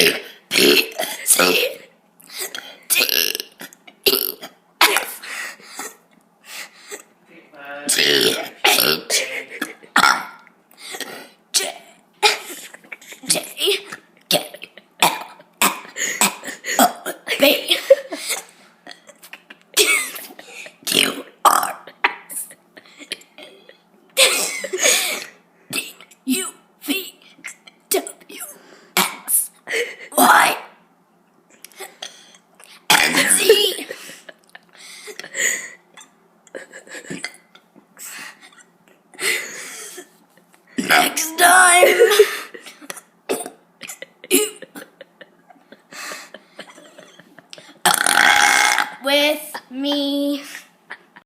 A, B, C, D, E, F, G, H, I, J, K, L, O, P, Q, R, S, D, U, V, W, X, Y, and Z. Next time.